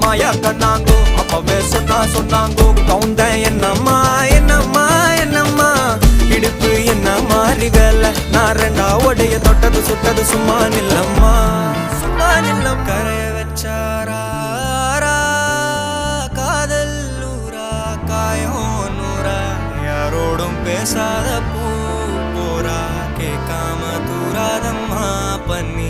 மாயா கண்ணாங்கோ அப்பவே சொன்னாங்கோ கவுந்தேன் என்னம்மா என்னம்மா என்னம்மா இடுப்பு என்ன மாறி வேலை நான் ரெண்டா உடைய தொட்டது சுட்டது சும்மா நில்லம்மா சும்மா நில்லம் கரைய வச்சாரா காதல் ஊரா காயம் நூறா யாரோடும் பேசாத பூ போரா கேட்காம தூராதம்மா பண்ணி